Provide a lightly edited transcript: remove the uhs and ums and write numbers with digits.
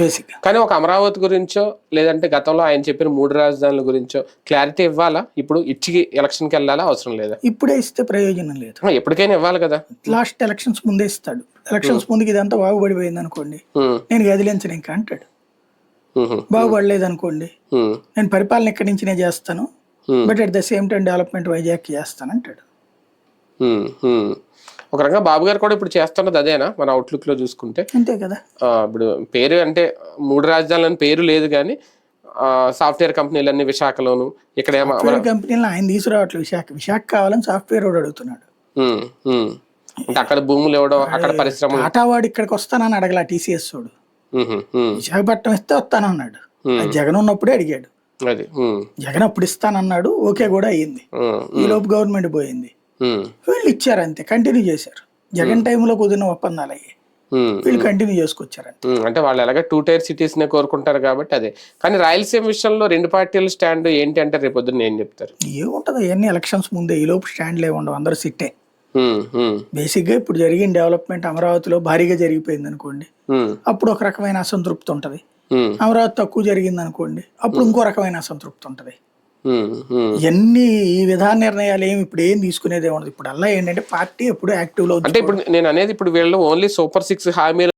Basic. కానీ ఒక అమరావతి గురించో లేదంటే గతంలో ఆయన చెప్పిన 3 రాజధానుల గురించో క్లారిటీ ఇవ్వాలా? ఇప్పుడు ఇచ్చి ఎలక్షన్కి వెళ్ళాలా, అవసరం లేదా? ఇప్పుడే ఇస్తే ప్రయోజనం లేదు. ఎప్పటికైనా ఇవ్వాలి కదా. లాస్ట్ ఎలక్షన్స్ ముందే ఇస్తాడు. ఎలక్షన్స్ ముందుకి ఇదంతా బాగుపడిపోయింది అనుకోండి, నేను గదిలించను ఇంకా అంటాడు. బాగుపడలేదు అనుకోండి, నేను పరిపాలన ఇక్కడి నుంచి నేను చేస్తాను, but at the same time development Vizag చేస్తాను అంటాడు. ఒక రకంగా బాబు గారు కూడా ఇప్పుడు చేస్తున్నది అదేనా మన అవుట్లుక్ లో చూసుకుంటే? అంతే కదా. ఇప్పుడు పేరు అంటే 3 రాజధానులని పేరు లేదు కానీ సాఫ్ట్వేర్ కంపెనీలన్నీ విశాఖలోను, ఇక్కడ కంపెనీలు ఆయన తీసుకురావట్లేదు. విశాఖ కావాలని సాఫ్ట్వేర్ వాడు అడుగుతున్నాడు. అక్కడ భూములు ఇవ్వడం, అక్కడ పరిశ్రమలు. టాటా వాడు ఇక్కడికి వస్తానని అడగల, టీసీఎస్ వాడు విశాఖపట్నం ఇస్తే వస్తానన్నాడు. జగన్ ఉన్నప్పుడే అడిగాడు, జగన్ అప్పుడు ఇస్తానన్నాడు, ఓకే కూడా అయ్యింది. ఈ లోపు గవర్నమెంట్ పోయింది, వీళ్ళు ఇచ్చారు అంతే, కంటిన్యూ చేశారు. జగన్ టైంలో కుదిరిన ఒప్పందాలు అయ్యాయి, వీళ్ళు కంటిన్యూ చేసుకొచ్చారు. అంటే వాళ్ళు ఎలాగ 2 టైర్ సిటీస్ నే కోరుకుంటారు కాబట్టి అదే. కానీ రాయలసీమ విషయంలో 2 పార్టీల స్టాండ్ ఏంటి అంటే రేపు పొద్దున్న ఏం చెప్తారు? ఏముంటది, అవన్నీ ఎలక్షన్స్ ముందే, ఈ లోపు స్టాండ్లు ఏముండవు, అందరూ సిట్టే. బేసిక్ గా ఇప్పుడు జరిగిన డెవలప్మెంట్ అమరావతిలో భారీగా జరిగిపోయింది అనుకోండి, అప్పుడు ఒక రకమైన అసంతృప్తి ఉంటది. అమరావతి తక్కువ జరిగింది అనుకోండి, అప్పుడు ఇంకో రకమైన అసంతృప్తి ఉంటది. ఇవన్నీ ఈ విధాన నిర్ణయాలు ఏమి ఇప్పుడు ఏం తీసుకునేది ఉండదు. ఇప్పుడు అలా ఏంటంటే పార్టీ ఎప్పుడు యాక్టివ్ లో. అంటే ఇప్పుడు నేను అనేది ఇప్పుడు వీళ్ళు ఓన్లీ సూపర్ 6 హామీలు